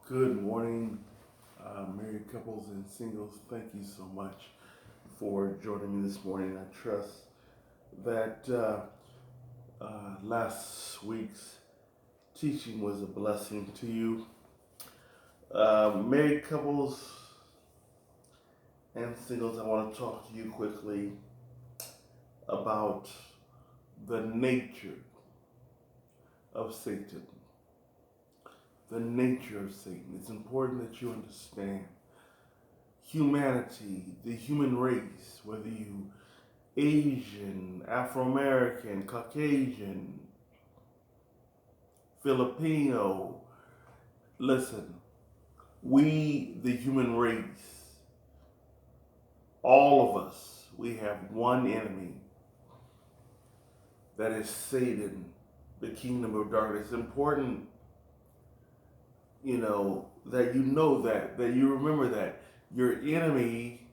Good morning, married couples and singles. Thank you so much for joining me this morning. I trust that last week's teaching was a blessing to you. Married couples and singles, I want to talk to you quickly about the nature of Satan. The nature of Satan. It's important that you understand humanity, the human race, whether you Asian, Afro-American, Caucasian, Filipino. Listen, we, the human race, all of us, we have one enemy. That is Satan, the kingdom of darkness. It's important, that that you remember that your enemy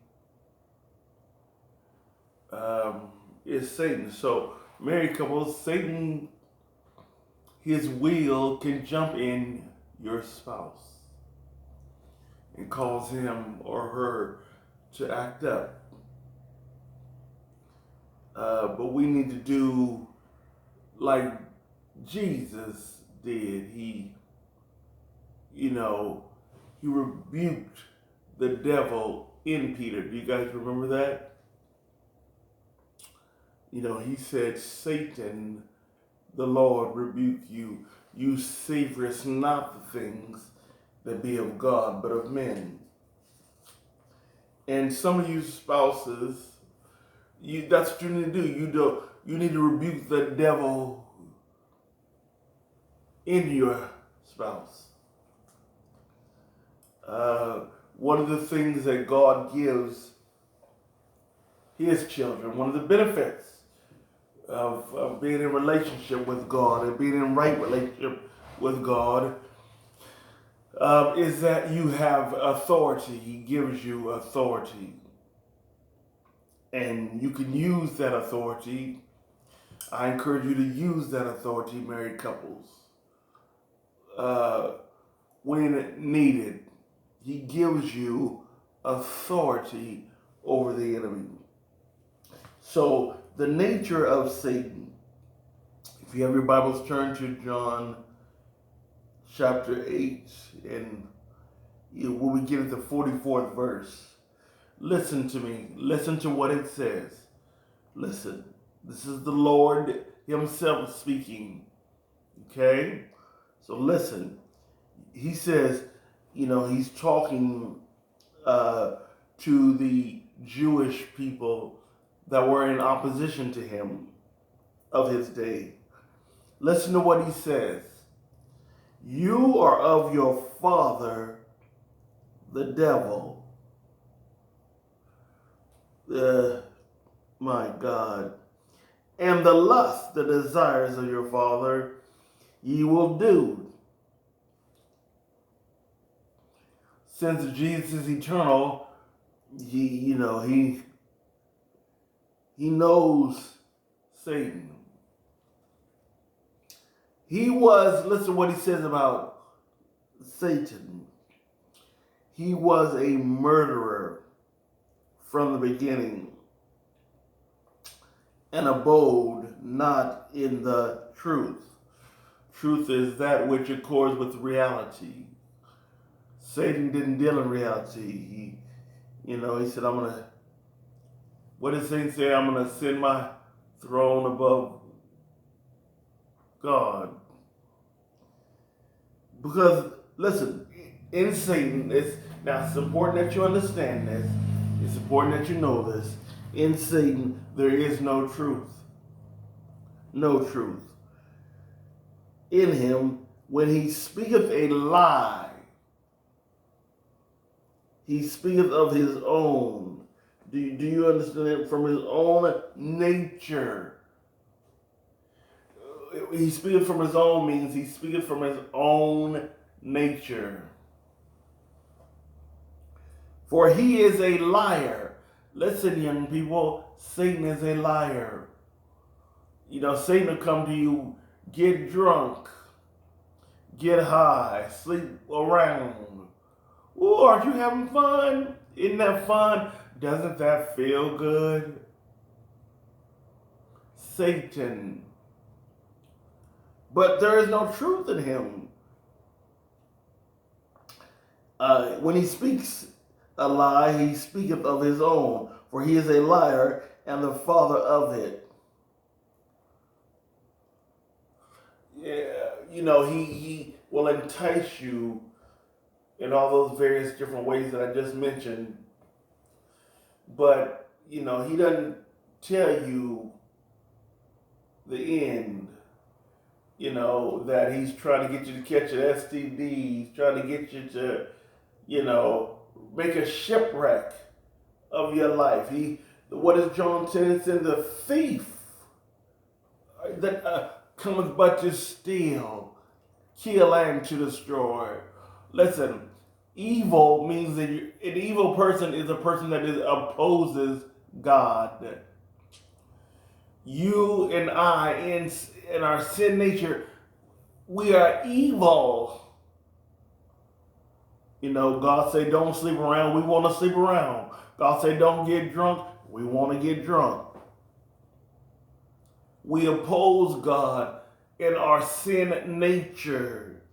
is Satan. So, married couples, Satan, his will can jump in your spouse and cause him or her to act up. But we need to do like Jesus did. He rebuked the devil in Peter. Do you guys remember that? He said, Satan, the Lord rebuke you. You savorest not the things that be of God, but of men. And some of you spouses, that's what you need to do. You need to rebuke the devil in your spouse. One of the things that God gives his children, one of the benefits of being in relationship with God and being in right relationship with God is that you have authority. He gives you authority. And you can use that authority. I encourage you to use that authority, married couples, when needed. He gives you authority over the enemy. So, the nature of Satan. If you have your Bibles, turn to John chapter 8, and when we get into the 44th verse, listen to me. Listen to what it says. Listen. This is the Lord himself speaking. Okay? So listen. He says, he's talking to the Jewish people that were in opposition to him of his day. Listen to what he says. You are of your father, the devil. My God. And the lust, the desires of your father, ye will do. Since Jesus is eternal, he knows Satan. Listen what he says about Satan. He was a murderer from the beginning and abode not in the truth. Truth is that which accords with reality. Satan didn't deal in reality. He said, what did Satan say? I'm going to send my throne above God. Because, listen, in Satan, it's important that you understand this. It's important that you know this. In Satan, there is no truth. No truth. In him, when he speaketh a lie, he speaketh of his own. Do you understand it? From his own nature. He speaketh from his own means he speaketh from his own nature. For he is a liar. Listen, young people, Satan is a liar. Satan will come to you, get drunk, get high, sleep around. Ooh, aren't you having fun? Isn't that fun? Doesn't that feel good? Satan. But there is no truth in him. When he speaks a lie, he speaketh of his own, for he is a liar and the father of it. Yeah, he will entice you in all those various different ways that I just mentioned. But, he doesn't tell you the end. That he's trying to get you to catch an STD. He's trying to get you to, make a shipwreck of your life. What does John 10 say? The thief that cometh but to steal, kill, and to destroy. Listen, evil means that an evil person is a person that opposes God. You and I, in our sin nature, we are evil. God say don't sleep around. We want to sleep around. God say don't get drunk. We want to get drunk. We oppose God in our sin nature.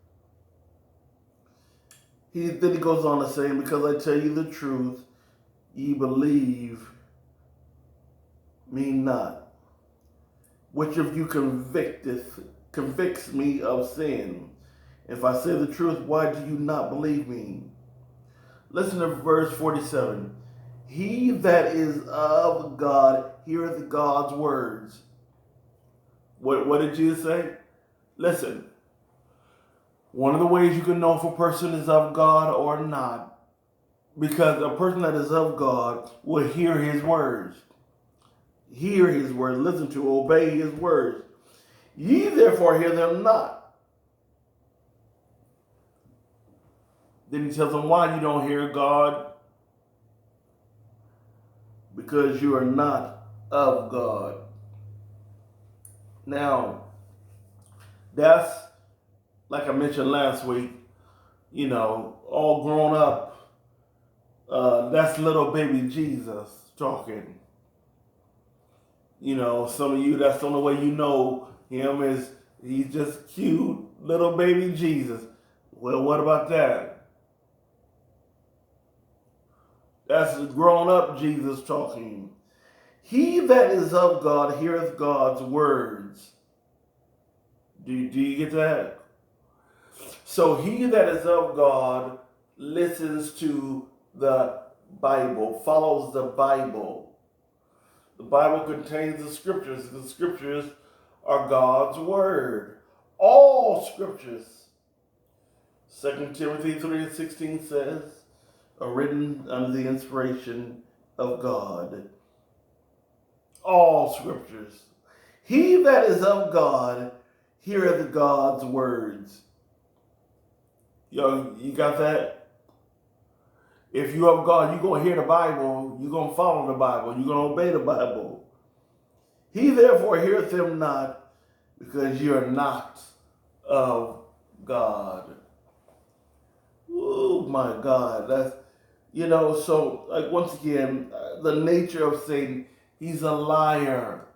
Then he goes on to say, because I tell you the truth, ye believe me not. Which of you convicts me of sin? If I say the truth, why do you not believe me? Listen to verse 47. He that is of God heareth God's words. What did Jesus say? Listen, one of the ways you can know if a person is of God or not, because a person that is of God will hear his words. Hear his words, listen to, obey his words. Ye therefore hear them not. Then he tells them why you don't hear God. Because you are not of God. Now, that's, like I mentioned last week, all grown up. That's little baby Jesus talking. Some of you, that's the only way you know him is he's just cute little baby Jesus. Well, what about that? That's grown up Jesus talking. He that is of God heareth God's words. Do you get that? So he that is of God listens to the Bible, follows the Bible. The Bible contains the scriptures. The scriptures are God's word. All scriptures. 2 Timothy 3:16 says, are written under the inspiration of God. All scriptures. He that is of God heareth God's words. You got that? If you of God, you're going to hear the Bible. You're going to follow the Bible. You're going to obey the Bible. He therefore heareth them not, because you are not of God. Oh my God. That's, so like once again, the nature of Satan, he's a liar.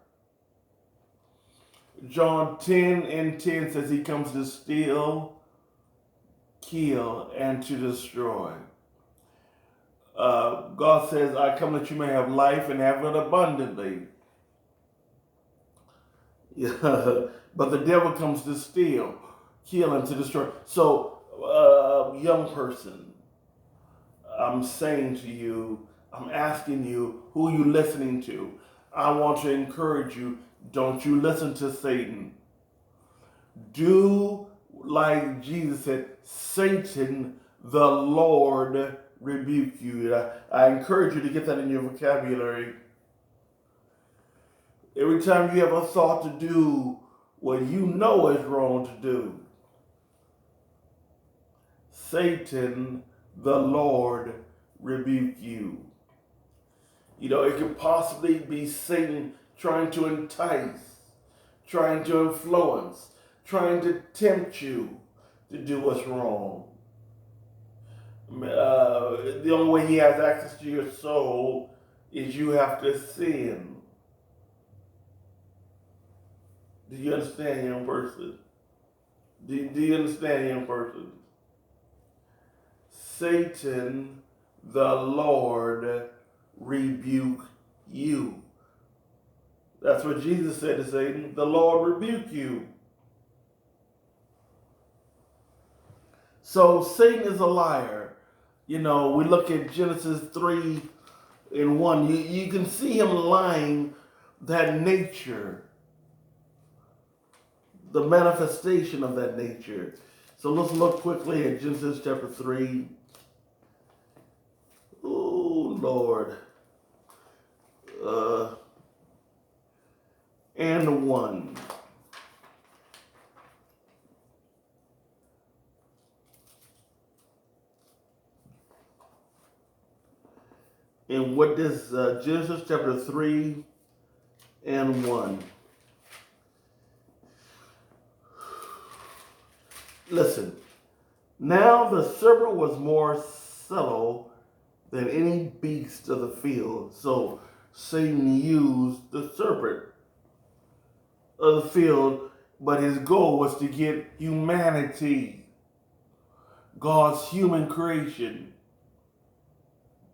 John 10:10 says he comes to steal, kill, and to destroy. God says, I come that you may have life and have it abundantly. Yeah. But the devil comes to steal, kill, and to destroy. So, young person, I'm saying to you, I'm asking you, who are you listening to? I want to encourage you, don't you listen to Satan. Do like Jesus said, Satan, the Lord, rebuke you. I encourage you to get that in your vocabulary. Every time you have a thought to do what you know is wrong to do, Satan, the Lord, rebuke you. It could possibly be Satan trying to entice, trying to influence, trying to tempt you to do what's wrong. The only way he has access to your soul is you have to sin. Do you understand, young person? Do you understand, young person? Satan, the Lord, rebuke you. That's what Jesus said to Satan. The Lord rebuke you. So Satan is a liar. You know, we look at Genesis 3:1. You can see him lying, that nature, the manifestation of that nature. So let's look quickly at Genesis chapter 3. Oh, Lord. And 1. And what does Genesis chapter 3 and 1. Listen. Now the serpent was more subtle than any beast of the field. So Satan used the serpent of the field, but his goal was to get humanity, God's human creation.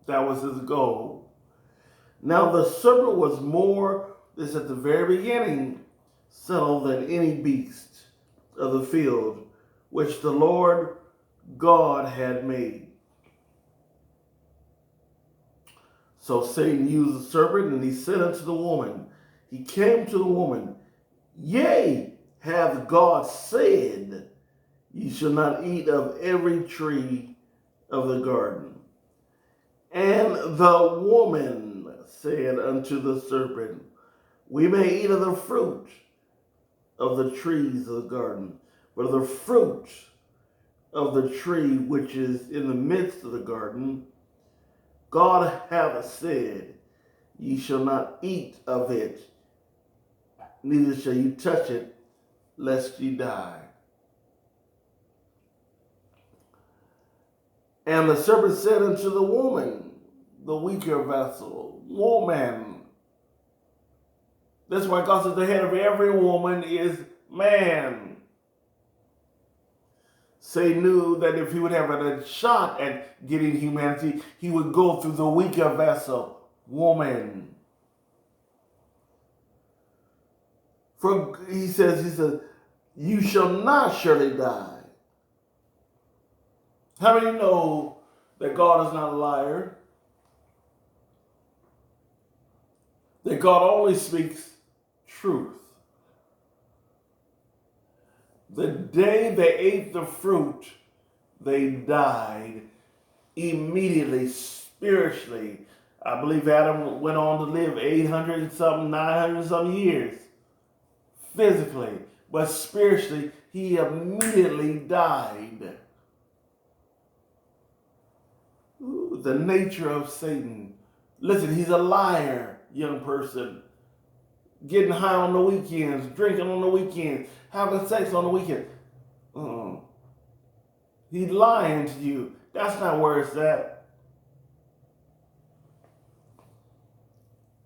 That was his goal. Now the serpent was more, this at the very beginning, subtle than any beast of the field, which the Lord God had made. So Satan used the serpent, and he said unto the woman, he came to the woman, Yea, hath God said, Ye shall not eat of every tree of the garden. And the woman said unto the serpent, We may eat of the fruit of the trees of the garden, but of the fruit of the tree which is in the midst of the garden, God hath said, Ye shall not eat of it, neither shall you touch it, lest ye die. And the serpent said unto the woman, the weaker vessel, woman. That's why God says the head of every woman is man. Satan knew that if he would have a shot at getting humanity, he would go through the weaker vessel, woman. For he says, you shall not surely die. How many know that God is not a liar? That God only speaks truth. The day they ate the fruit, they died immediately, spiritually. I believe Adam went on to live 800 and something, 900 and some years. Physically, but spiritually, he immediately died. Ooh, the nature of Satan. Listen, he's a liar, young person. Getting high on the weekends, drinking on the weekends, having sex on the weekend. He's lying to you. That's not where it's at.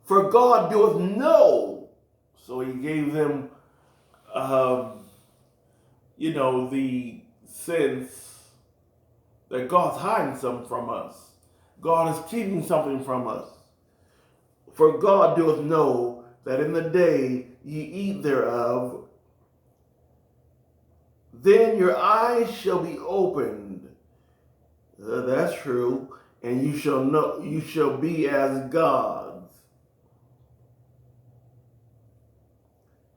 For God doeth know. So he gave them, the sense that God's hiding something from us. God is keeping something from us. For God doeth know that in the day ye eat thereof, then your eyes shall be opened. That's true. And you shall know, you shall be as gods.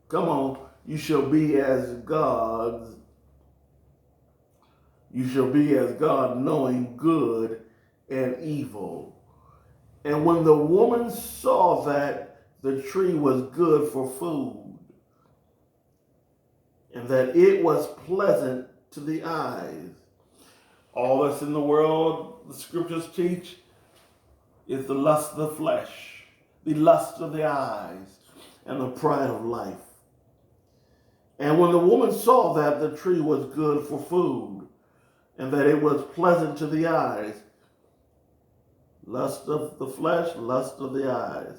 Come on, you shall be as gods. You shall be as God, knowing good and evil. And when the woman saw that the tree was good for food, and that it was pleasant to the eyes. All that's in the world, the scriptures teach, is the lust of the flesh, the lust of the eyes, and the pride of life. And when the woman saw that the tree was good for food, and that it was pleasant to the eyes, lust of the flesh, lust of the eyes,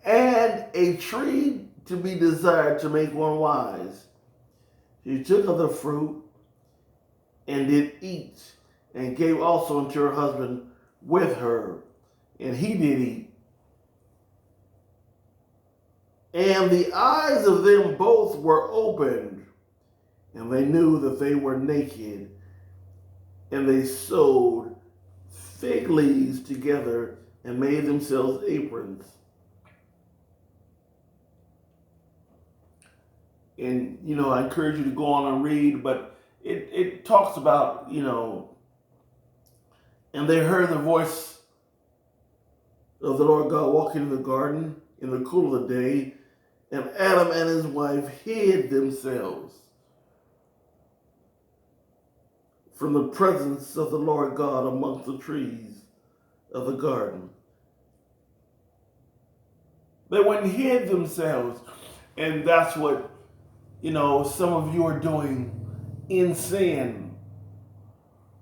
and a tree to be desired to make one wise, she took of the fruit and did eat, and gave also unto her husband with her, and he did eat. And the eyes of them both were opened, and they knew that they were naked, and they sewed fig leaves together and made themselves aprons. And, I encourage you to go on and read, but it talks about, and they heard the voice of the Lord God walking in the garden in the cool of the day, and Adam and his wife hid themselves from the presence of the Lord God amongst the trees of the garden. They went and hid themselves, and that's what, some of you are doing in sin.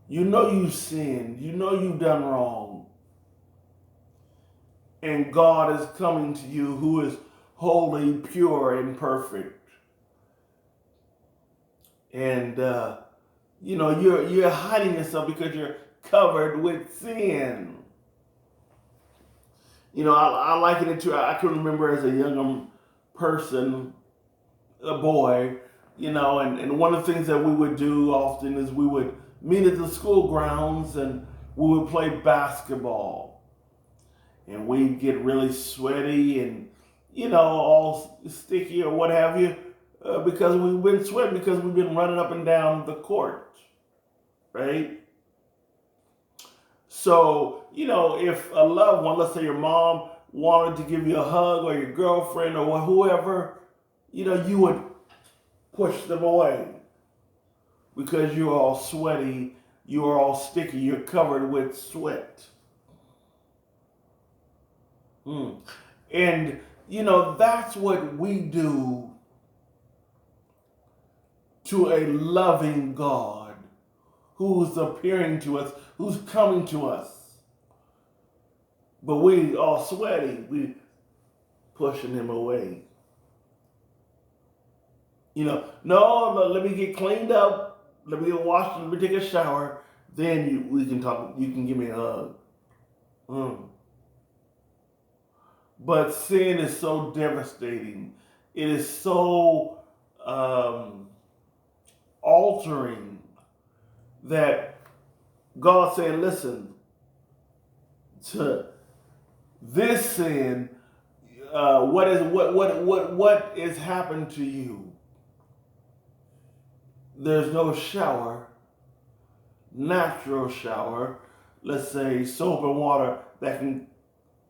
You know you've sinned. You know you've done wrong. And God is coming to you who is holy, pure, and perfect. And, you're hiding yourself because you're covered with sin. I liken it to, I can remember as a younger person, a boy, and one of the things that we would do often is we would meet at the school grounds and we would play basketball. And we'd get really sweaty and, all sticky or what have you, because we've been sweating because we've been running up and down the court, right? So, if a loved one, let's say your mom, wanted to give you a hug, or your girlfriend, or whoever, you would push them away because you're all sweaty, you're all sticky, you're covered with sweat. And, that's what we do to a loving God who's appearing to us, who's coming to us. But we all sweaty, we pushing him away. No, let me get cleaned up, let me get washed, let me take a shower, then we can talk, you can give me a hug. But sin is so devastating. It is so altering that God saying, listen, to this sin, what has happened to you? There's no shower, natural shower, let's say soap and water that can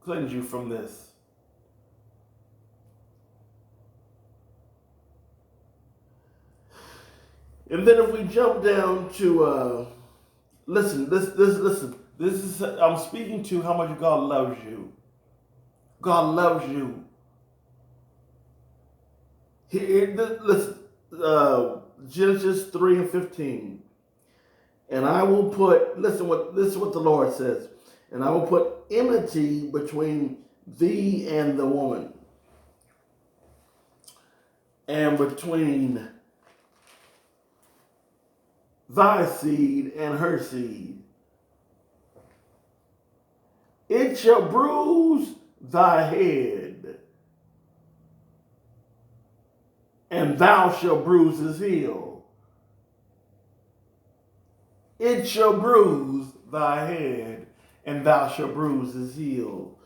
cleanse you from this. And then if we jump down to, listen, this is, I'm speaking to how much God loves you. God loves you. Listen, Genesis 3:15. And I will put, this is what the Lord says, and I will put enmity between thee and the woman, and between thy seed and her seed. It shall bruise thy head, and thou shalt bruise his heel. It shall bruise thy head, and thou shalt bruise his heel.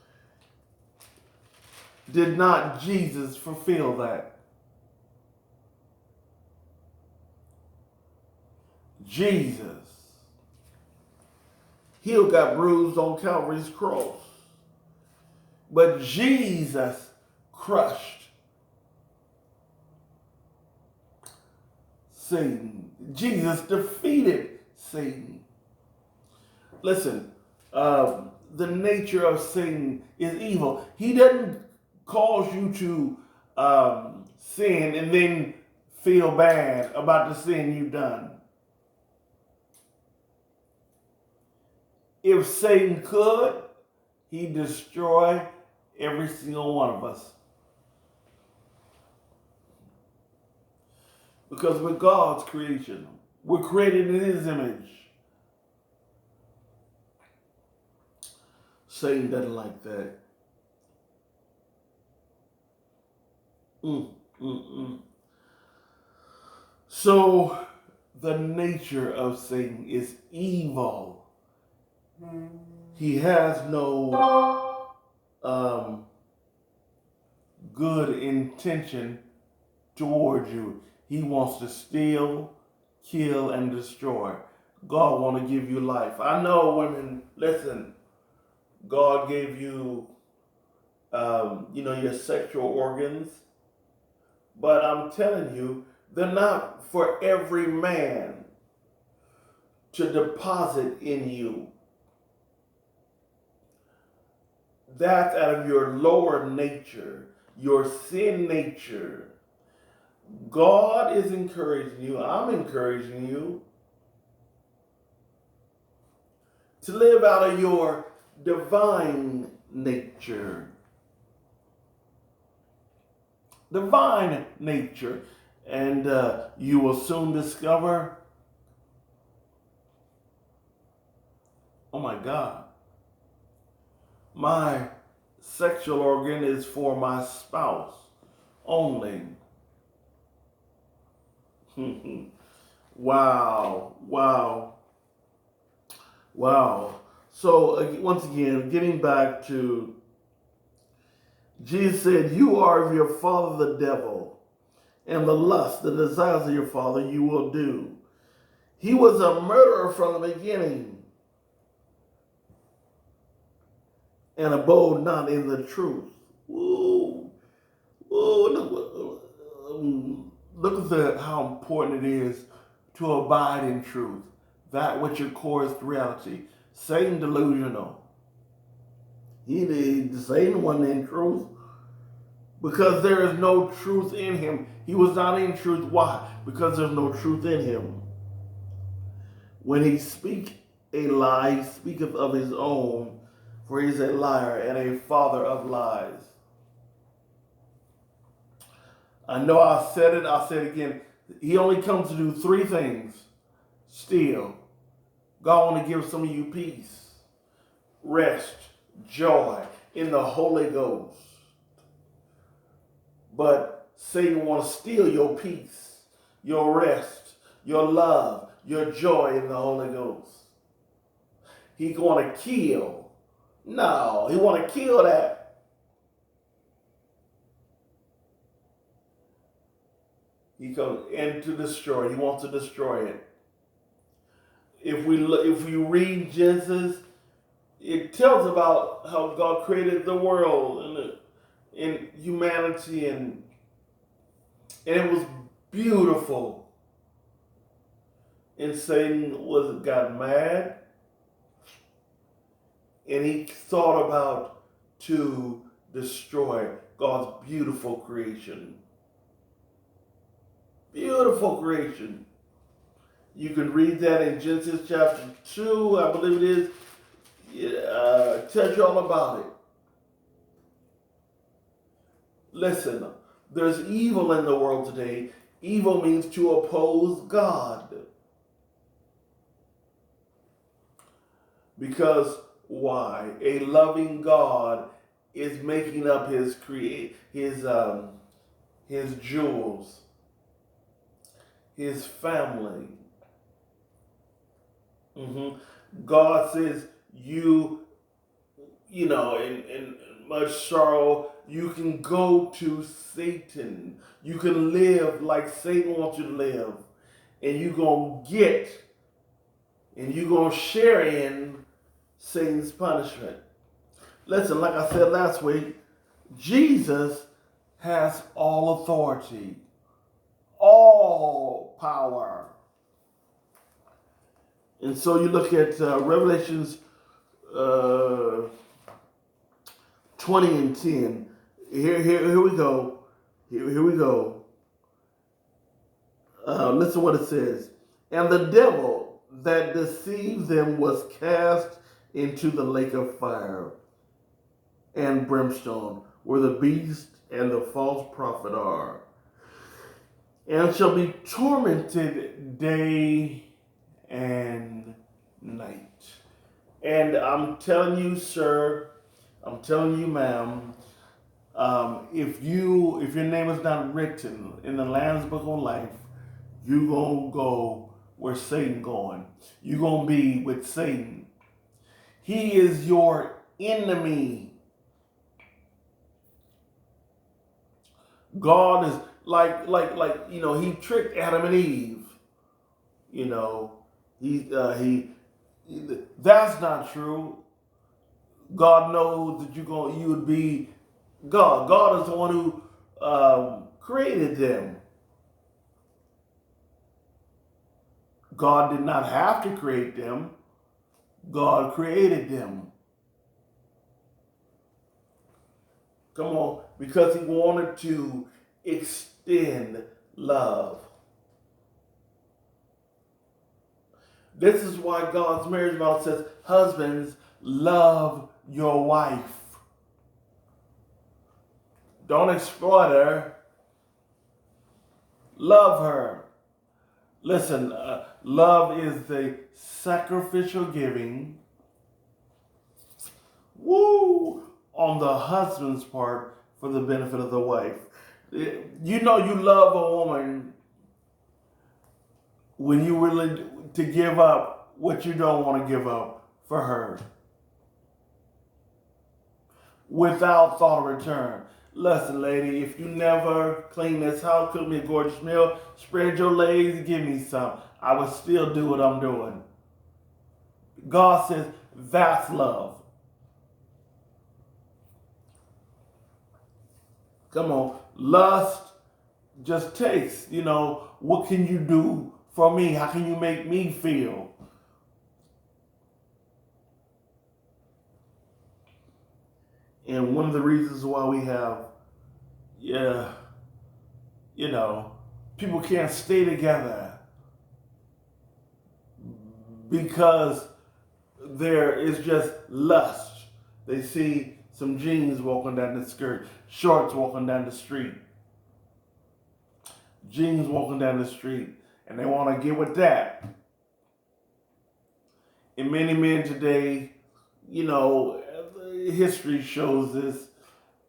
Did not Jesus fulfill that? Jesus. Heel got bruised on Calvary's cross. But Jesus crushed Satan. Jesus defeated Satan. Listen, the nature of Satan is evil. He doesn't cause you to sin and then feel bad about the sin you've done. If Satan could, he'd destroy every single one of us. Because we're God's creation. We're created in his image. Satan doesn't like that. So, the nature of Satan is evil. He has no good intention towards you. He wants to steal, kill, and destroy. God wants to give you life. I know women, listen, God gave you, your sexual organs, but I'm telling you, they're not for every man to deposit in you. That's out of your lower nature, your sin nature. God is encouraging you, I'm encouraging you to live out of your divine nature. Divine nature. And you will soon discover, oh my God, my sexual organ is for my spouse only. Wow. So once again, getting back to, Jesus said, you are of your father the devil, and the lust, the desires of your father you will do. He was a murderer from the beginning, and abode not in the truth. Look at how important it is to abide in truth, that which your core is reality. Satan delusional. Satan wasn't in truth because there is no truth in him. He was not in truth. Why? Because there's no truth in him. When he speaks a lie, he speaketh of his own, for he is a liar and a father of lies. I know I said it, I'll say it again. He only comes to do three things. Steal. God want to give some of you peace, rest, joy in the Holy Ghost. But Satan wants to steal your peace, your rest, your love, your joy in the Holy Ghost. He's going to kill. No, he want to kill that. He comes and to destroy. He wants to destroy it. If you read Genesis, it tells about how God created the world and humanity, and it was beautiful. And Satan got mad, and he thought about to destroy God's beautiful creation. Beautiful creation. You can read that in Genesis chapter 2, I believe it is. It tells you all about it. Listen, there's evil in the world today. Evil means to oppose God. Because why? A loving God is making up his jewels, his family. God says in much sorrow, you can go to Satan. You can live like Satan wants you to live. And you're going to get, and you're going to share in Satan's punishment. Listen, like I said last week, Jesus has all authority, all power. And so you look at Revelations 20 and 10. Here we go. Here we go. Listen what it says. And the devil that deceived them was cast into the lake of fire and brimstone, where the beast and the false prophet are, and shall be tormented day and night. And I'm telling you, sir, I'm telling you, ma'am, if your name is not written in the Lamb's Book of Life, you gonna go where Satan going. You gonna be with Satan. He is your enemy. God is he tricked Adam and Eve. He that's not true. God knows that you would be God. God is the one who created them. God did not have to create them. God created them. Come on, because he wanted to extend love. This is why God's marriage vow says, husbands, love your wife. Don't exploit her. Love her. Listen, love is the sacrificial giving, on the husband's part for the benefit of the wife. You know you love a woman when you're willing to give up what you don't want to give up for her without thought of return. Listen, lady, if you never clean this house, cook me a gorgeous meal, spread your legs, give me some, I would still do what I'm doing. God says that's love. Come on. Lust just takes, what can you do for me? How can you make me feel? And one of the reasons why we have, people can't stay together because there is just lust. They see some jeans walking down the skirt, shorts walking down the street, jeans walking down the street, and they want to get with that. And many men today, history shows this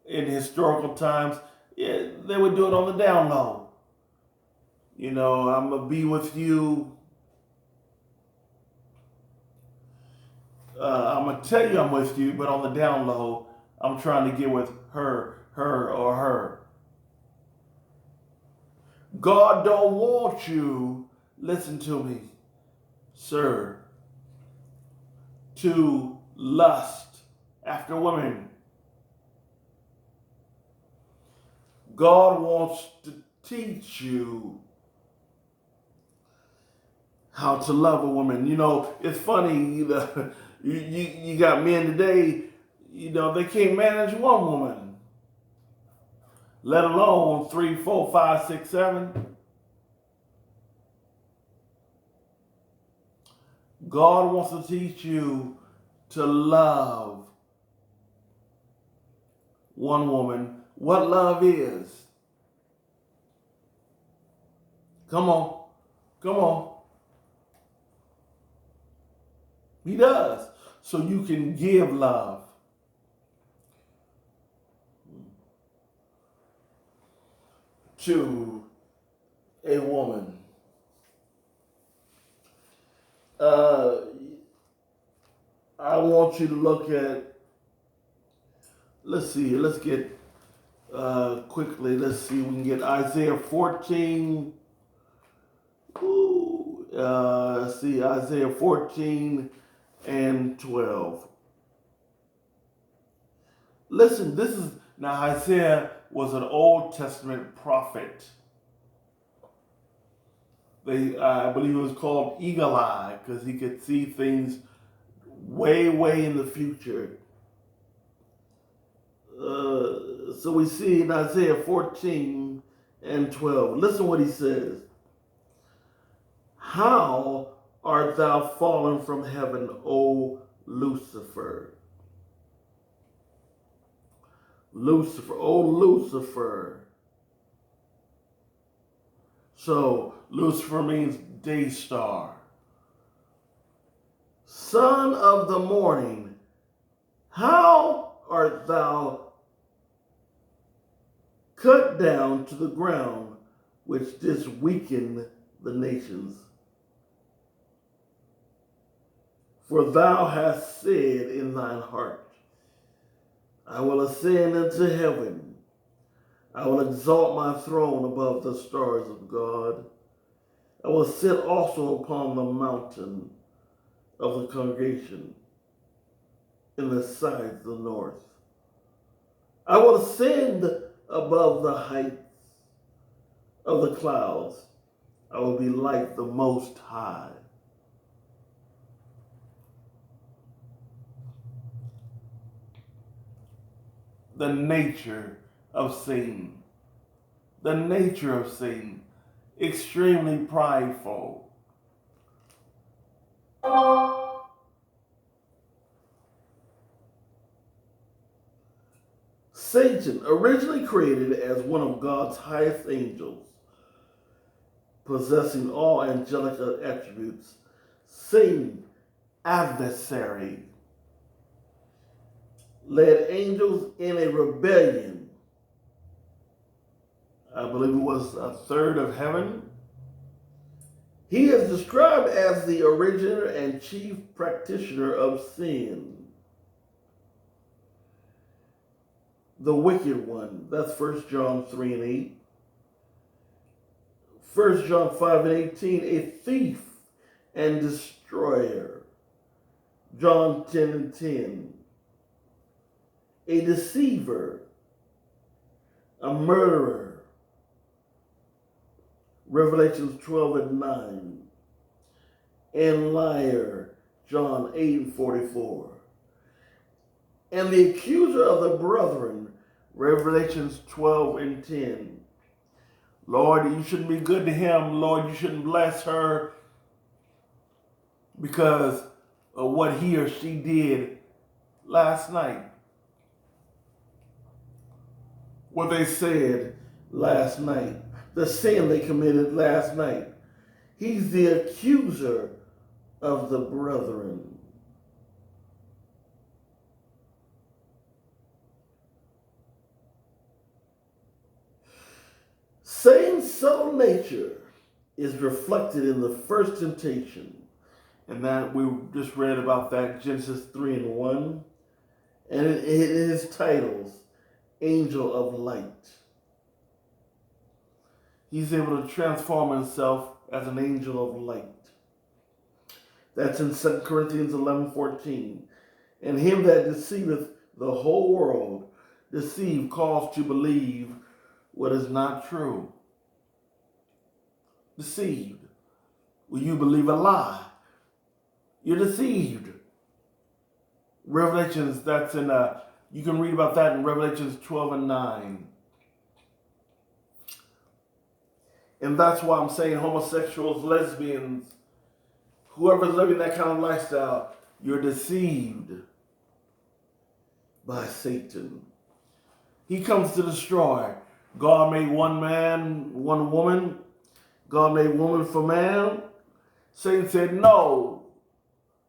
in historical times, they would do it on the down low. I'm going to be with you. I'm going to tell you I'm with you, but on the down low, I'm trying to get with her. God don't want you, listen to me, sir, to lust after women. God wants to teach you how to love a woman. It's funny, you got men today, they can't manage one woman, let alone 3, 4, 5, 6, 7. God wants to teach you to love one woman, what love is. Come on. He does. So you can give love. To a woman. I want you to look at, let's get quickly, we can get Isaiah 14. Isaiah 14 and 12. Listen, now Isaiah was an Old Testament prophet. I believe it was called Eagle Eye because he could see things way, way in the future. So we see in Isaiah 14 and 12. Listen what he says. How art thou fallen from heaven, O Lucifer? Lucifer, O Lucifer. So Lucifer means day star. Son of the morning, how art thou cut down to the ground, which didst weaken the nations? For thou hast said in thine heart, I will ascend into heaven. I will exalt my throne above the stars of God. I will sit also upon the mountain of the congregation in the sides of the north. I will ascend above the heights of the clouds. I will be like the Most High. The nature of Satan. The nature of Satan. Extremely prideful. Satan, originally created as one of God's highest angels, possessing all angelic attributes, Satan, adversary, led angels in a rebellion. I believe it was a third of heaven. He is described as the originator and chief practitioner of sin. The wicked one. That's 1 John 3 and 8. 1 John 5 and 18. A thief and destroyer. John 10 and 10. A deceiver. A murderer. Revelations 12 and 9. And liar. John 8 and 44. And the accuser of the brethren. Revelations 12 and 10. Lord, you shouldn't be good to him. Lord, you shouldn't bless her because of what he or she did last night. What they said last night. The sin they committed last night. He's the accuser of the brethren. Satan's subtle nature is reflected in the first temptation. And that we just read about that, Genesis 3 and 1. And it is titled, Angel of Light. He's able to transform himself as an angel of light. That's in 2 Corinthians 11:14. And him that deceiveth the whole world, deceive, cause to believe what is not true. Deceived. Will you believe a lie? You're deceived. Revelations, that's in, you can read about that in Revelations 12 and 9. And that's why I'm saying homosexuals, lesbians, whoever's living that kind of lifestyle, you're deceived by Satan. He comes to destroy. God made one man, one woman. God made woman for man. Satan said, no.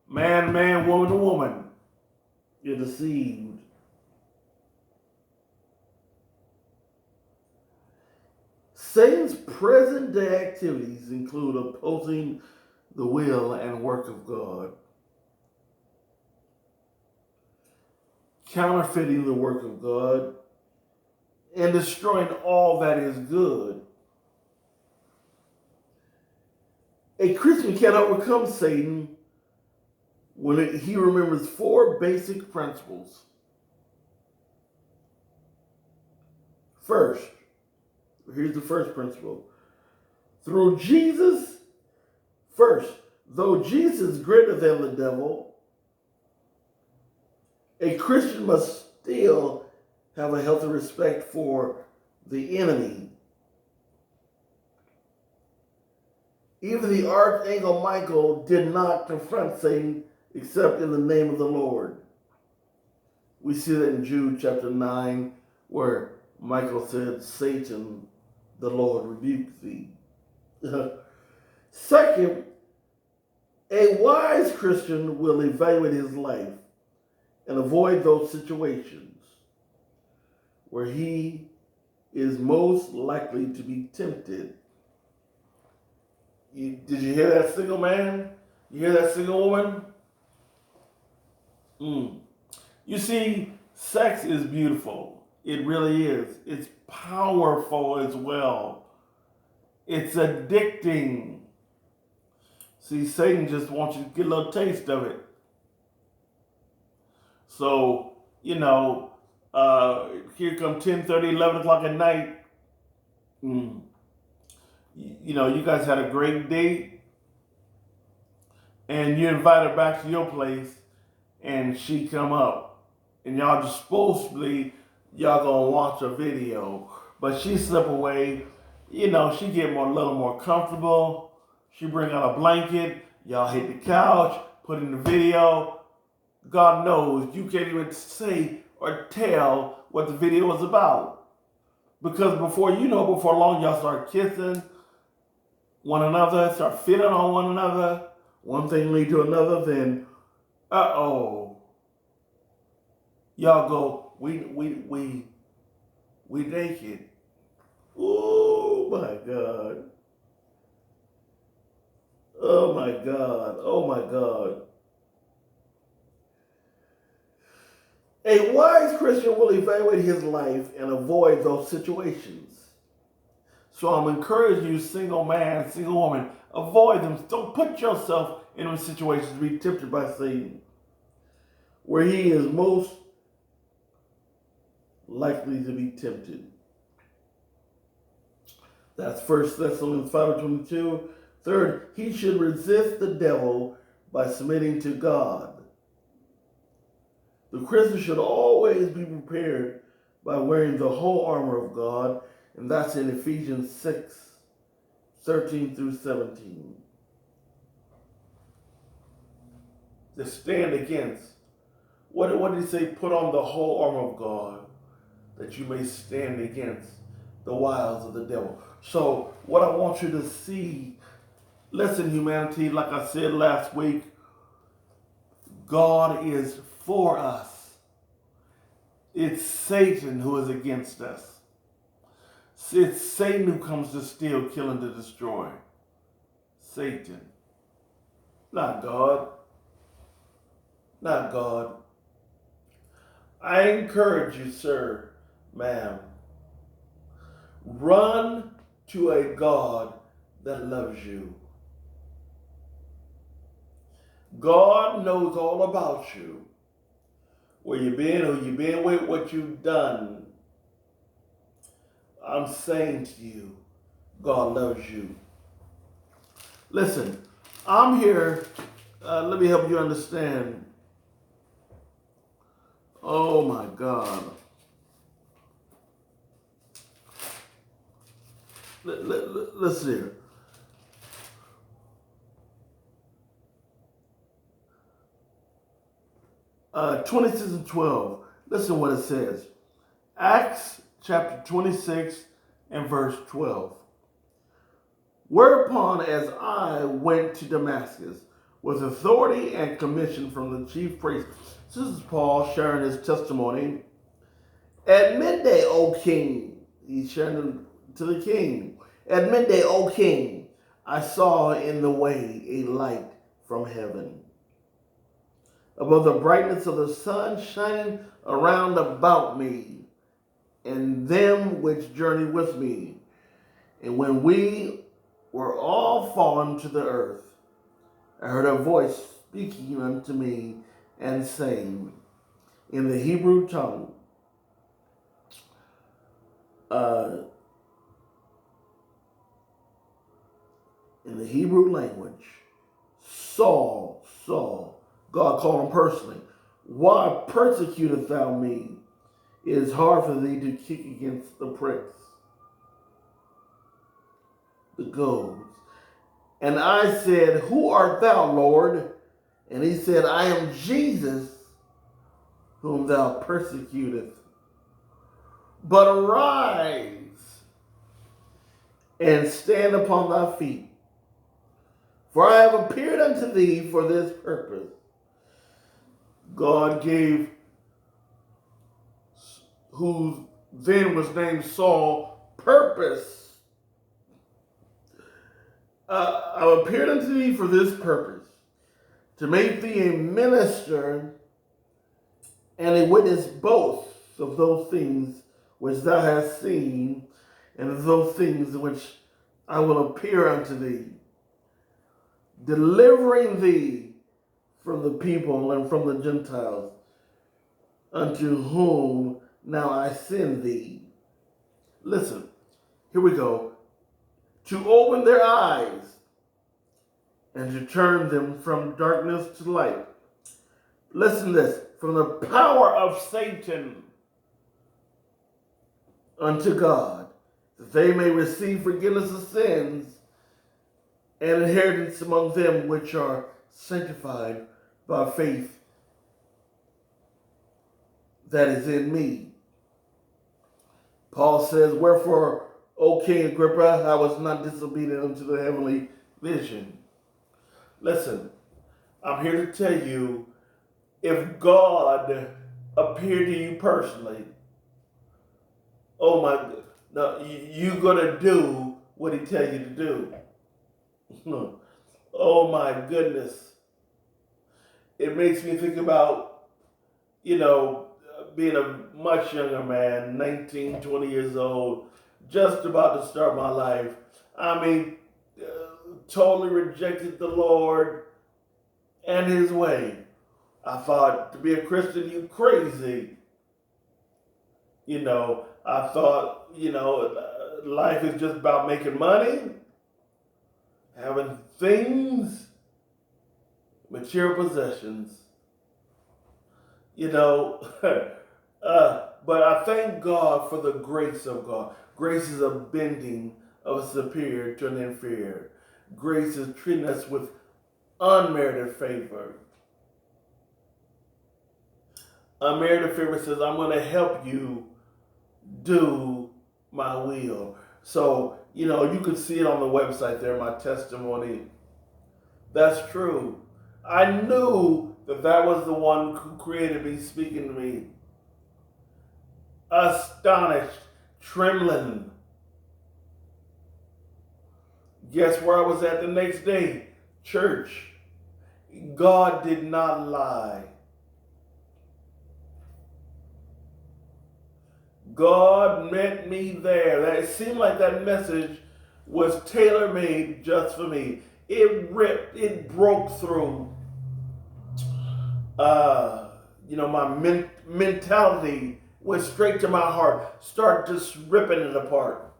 Man, man, woman, woman. You're deceived. Satan's present-day activities include opposing the will and work of God, counterfeiting the work of God, and destroying all that is good. A Christian can overcome Satan when he remembers 4 basic principles. First, here's the first principle. Through Jesus, first, though Jesus is greater than the devil, a Christian must still have a healthy respect for the enemy. Even the archangel Michael did not confront Satan except in the name of the Lord. We see that in Jude chapter 9, where Michael said, Satan, the Lord rebuke thee. Second, a wise Christian will evaluate his life and avoid those situations where he is most likely to be tempted. Did you hear that, single man? You hear that, single woman? You see, sex is beautiful. It really is. It's powerful as well. It's addicting. See, Satan just wants you to get a little taste of it. So, here come 10:30, 11 o'clock at night. You guys had a great date, and you invite her back to your place, and she come up, and y'all just supposedly, y'all gonna watch a video, but she slip away. She get a little more comfortable. She bring out a blanket. Y'all hit the couch, put in the video. God knows you can't even say or tell what the video was about. Because before long, y'all start kissing one another, start feeling on one another. One thing lead to another, then, y'all go, we naked. Oh my God. Oh my God. Oh my God. A wise Christian will evaluate his life and avoid those situations. So I'm encouraging you, single man, single woman, avoid them. Don't put yourself in those situations to be tempted by Satan, where he is most likely to be tempted. That's 1 Thessalonians 5:22. Third, he should resist the devil by submitting to God. The Christian should always be prepared by wearing the whole armor of God, and that's in Ephesians 6:13 through 17. To stand against. What did he say? Put on the whole armor of God, that you may stand against the wiles of the devil. So what I want you to see, listen, humanity, like I said last week, God is for us. It's Satan who is against us. It's Satan who comes to steal, kill, and to destroy. Satan. Not God. Not God. I encourage you, sir, ma'am, run to a God that loves you. God knows all about you. Where you've been, who you've been with, what you've done. I'm saying to you, God loves you. Listen, I'm here. Let me help you understand. Oh my God. Listen here. Uh, 26 and 12. Listen what it says. Acts chapter 26 and verse 12. Whereupon, as I went to Damascus with authority and commission from the chief priest. This is Paul sharing his testimony. At midday, O king, he's sharing to the king. At midday, O king, I saw in the way a light from heaven, above the brightness of the sun shining around about me, and them which journeyed with me. And when we were all fallen to the earth, I heard a voice speaking unto me and saying in the Hebrew tongue, in the Hebrew language, Saul, Saul, God called him personally, why persecutest thou me? It is hard for thee to kick against the pricks, the goads. And I said, Who art thou, Lord? And he said, I am Jesus, whom thou persecutest. But arise and stand upon thy feet. For I have appeared unto thee for this purpose. God gave, who then was named Saul, purpose. I appeared unto thee for this purpose, to make thee a minister and a witness both of those things which thou hast seen, and of those things which I will appear unto thee, delivering thee from the people and from the Gentiles, unto whom now I send thee. Listen, here we go. To open their eyes and to turn them from darkness to light. Listen to this. From the power of Satan unto God, that they may receive forgiveness of sins and inheritance among them which are sanctified by faith that is in me. Paul says, Wherefore, O King Agrippa, I was not disobedient unto the heavenly vision. Listen, I'm here to tell you, if God appeared to you personally, oh my, no, you're going to do what he tells you to do. Oh my goodness. It makes me think about, being a much younger man, 19, 20 years old, just about to start my life. I mean, totally rejected the Lord and his way. I thought, to be a Christian, you crazy. I thought, life is just about making money, having things, material possessions. But I thank God for the grace of God. Grace is a bending of a superior to an inferior. Grace is treating us with unmerited favor. Unmerited favor says, I'm going to help you do my will. So, you can see it on the website there, my testimony. That's true. I knew that was the one who created me speaking to me. Astonished, trembling. Guess where I was at the next day? Church. God did not lie. God met me there. It seemed like that message was tailor-made just for me. It broke through, my mentality went straight to my heart, started just ripping it apart.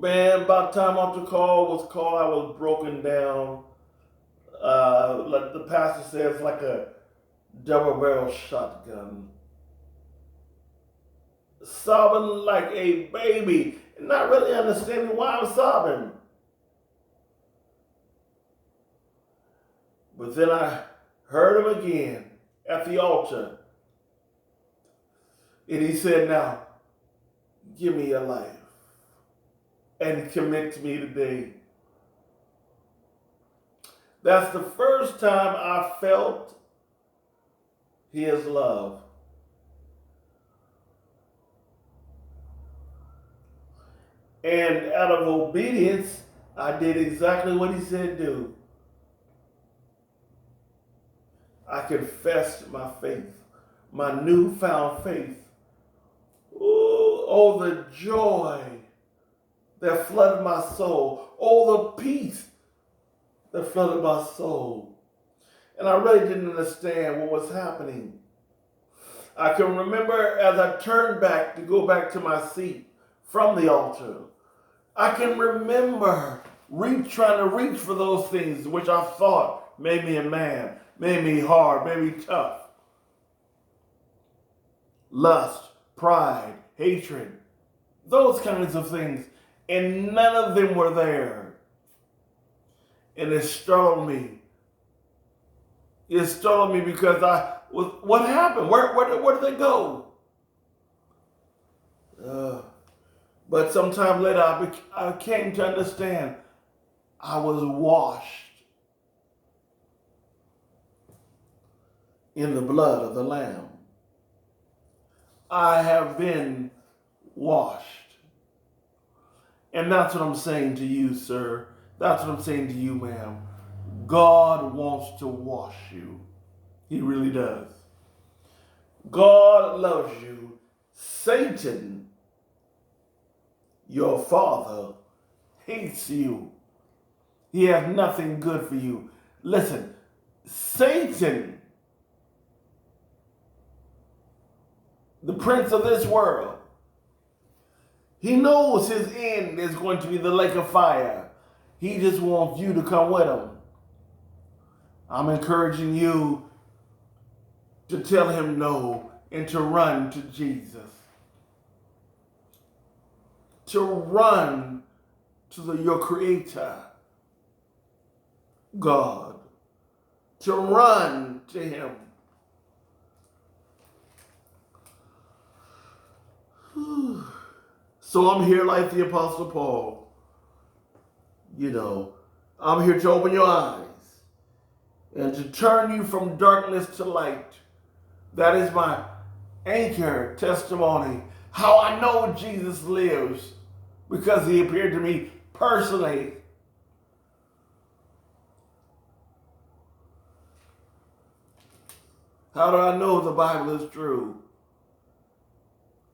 Man, about the time after call was called, I was broken down. Like the pastor says, like a double-barrel shotgun. Sobbing like a baby, and not really understanding why I'm sobbing. But then I heard him again at the altar. And he said, now, give me your life and commit to me today. That's the first time I felt his love. And out of obedience, I did exactly what he said do. I confessed my faith, my newfound faith. Ooh, oh, the joy that flooded my soul. Oh, the peace that flooded my soul. And I really didn't understand what was happening. I can remember as I turned back to go back to my seat from the altar, I can remember trying to reach for those things which I thought made me a man, made me hard, made me tough. Lust, pride, hatred, those kinds of things. and none of them were there. And it startled me. It startled me because what happened? Where did they go? But sometime later, I came to understand I was washed in the blood of the Lamb. I have been washed. And that's what I'm saying to you, sir. That's what I'm saying to you, ma'am. God wants to wash you. He really does. God loves you. Satan, your father, hates you. He has nothing good for you. Listen, Satan, the prince of this world, he knows his end is going to be the lake of fire. He just wants you to come with him. I'm encouraging you to tell him no and to run to Jesus. To run to your Creator, God. To run to him. So I'm here like the Apostle Paul. I'm here to open your eyes and to turn you from darkness to light. That is my anchor testimony. How I know Jesus lives, because he appeared to me personally. How do I know the Bible is true?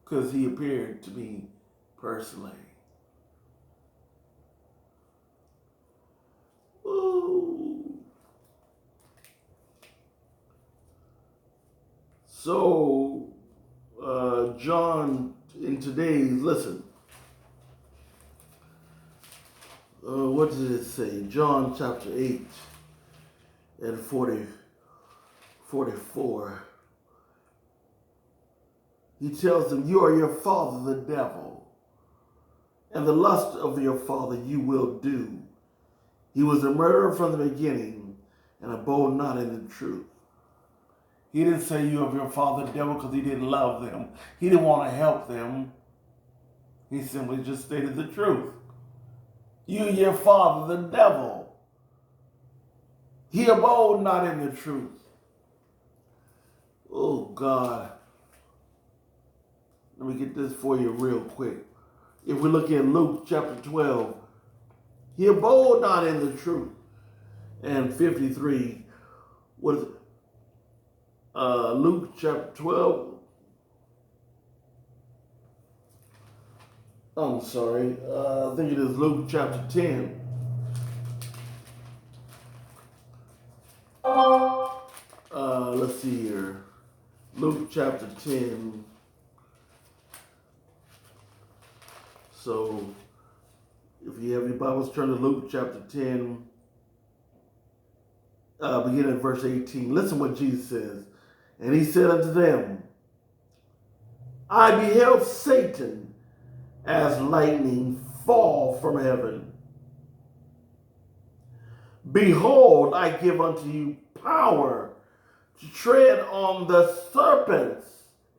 Because he appeared to me personally. Ooh. So, John, in today's, listen. What did it say? John chapter 8 and 44. He tells them, you are your father, the devil, and the lust of your father you will do. He was a murderer from the beginning and abode not in the truth. He didn't say you of your father, the devil, because he didn't love them. He didn't want to help them. He simply just stated the truth. You, your father, the devil. He abode not in the truth. Oh, God. Let me get this for you real quick. If we look at Luke chapter 12, he abode not in the truth. And 53, what is it? Luke chapter 12. I'm sorry. I think it is Luke chapter 10. Let's see here. Luke chapter 10. So, if you have your Bibles, turn to Luke chapter 10, beginning at verse 18. Listen what Jesus says. And he said unto them, I beheld Satan as lightning fall from heaven. Behold, I give unto you power to tread on the serpents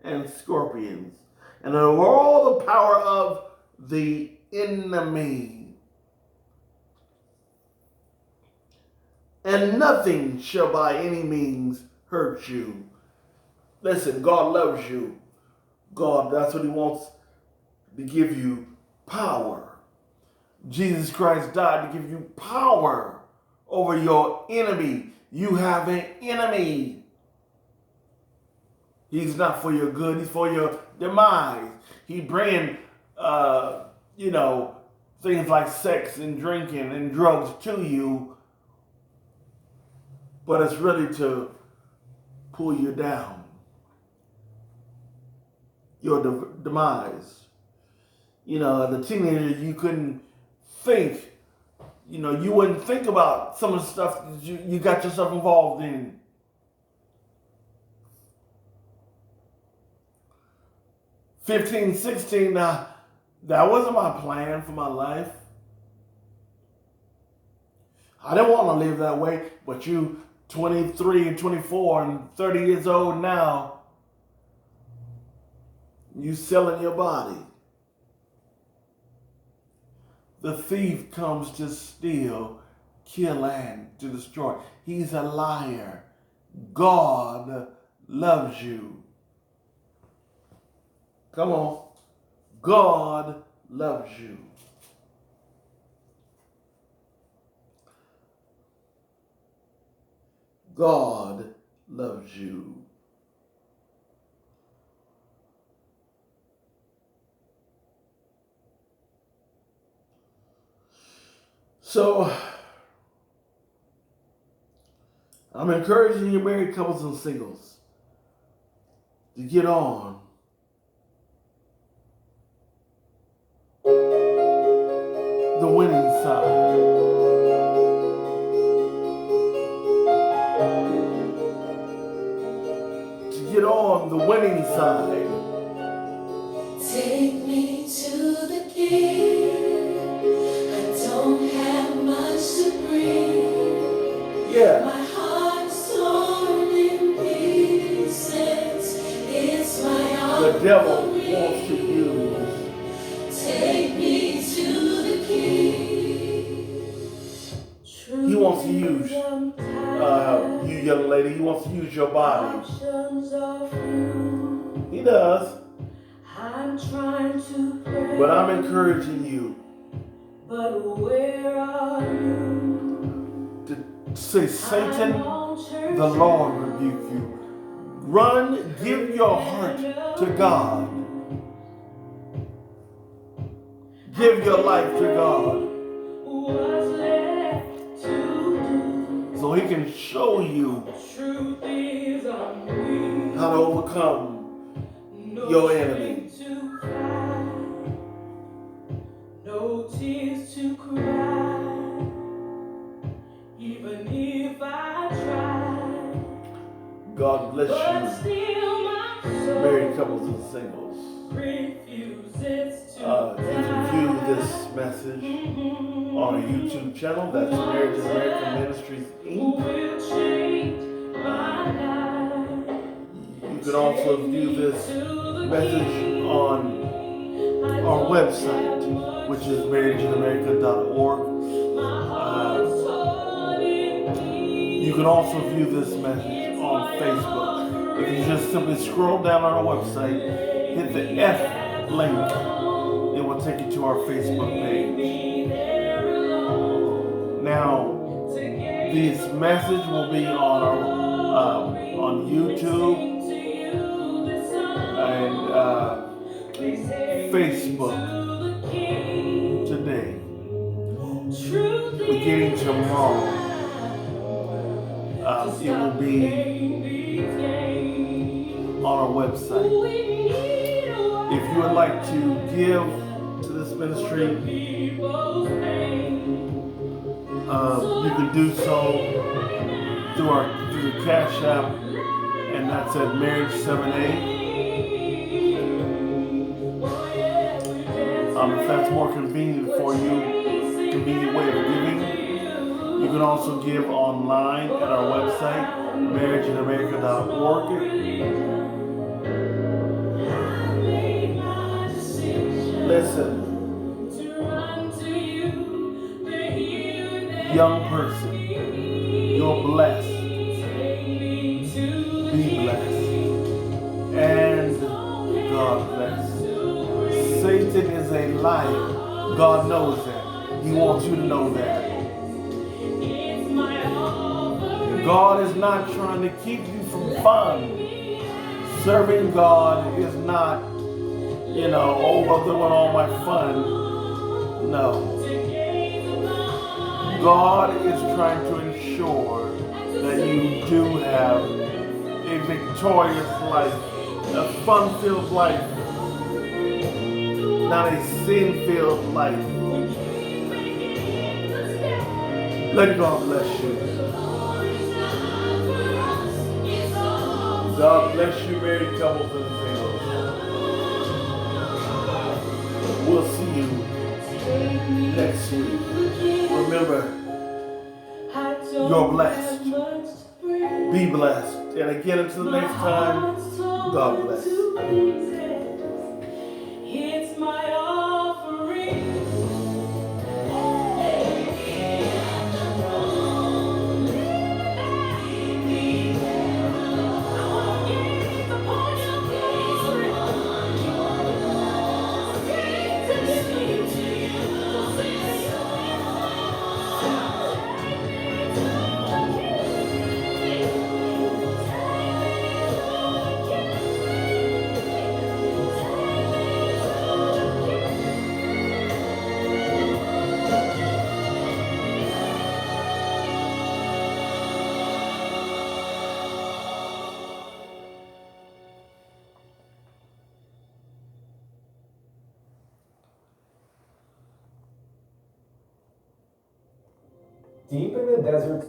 and scorpions, and over all the power of the enemy, and nothing shall by any means hurt you. Listen, God loves you. God, that's what he wants, to give you power. Jesus Christ died to give you power over your enemy. You have an enemy. He's not for your good, he's for your demise. He bring things like sex and drinking and drugs to you, but it's really to pull you down. Your demise. As a teenager, you couldn't think, you wouldn't think about some of the stuff that you got yourself involved in. '15, 16, That wasn't my plan for my life. I didn't want to live that way, but you 23 and 24 and 30 years old now, you selling your body. The thief comes to steal, kill, and to destroy. He's a liar. God loves you. Come on. God loves you. God loves you. So, I'm encouraging you married couples and singles to get on the winning side. To get on the winning side. Take me to the King. I don't have much to bring. Yeah. My heart's torn in pieces. It's my offering. The devil wants to use. Take me to the King. He wants to use you, young lady. He wants to use your body. He does. I'm trying to pray, but I'm encouraging you. But where are you? To say, Satan, the Lord rebuke you. Run, give your heart to God. Give your life to God. What's left to do? So He can show you Truth is I'm weak. how to overcome your enemy. To cry, no tears to cry, even if I try. God bless But you, still my soul married couples and singles. refuses to You can view this message on our YouTube channel. That's Marriage in America Ministries, Inc. will change my life. You can also view this message on our website, which is marriageinamerica.org. You can also view this message on Facebook. If you just simply scroll down on our website, hit the F link, it will take you to our Facebook page. Now, this message will be on our on YouTube and Facebook today. Beginning tomorrow, it will be on our website. If you would like to give to this ministry, you can do so through the Cash App, and that's at Marriage7A. If that's more convenient for you, convenient way of giving, you can also give online at our website, marriageinamerica.org. Listen, young person, you're blessed. Be blessed. And God bless. Satan is a liar. God knows that. He wants you to know that. God is not trying to keep you from fun. Serving God is not, I'm doing all my fun. No. God is trying to ensure that you do have a victorious life, a fun-filled life, not a sin-filled life. Let God bless you. God bless you, married couples and singles. We'll see next week. Remember, you're blessed. Be blessed. And again, until next time, God bless. It's my offering. Deep in the desert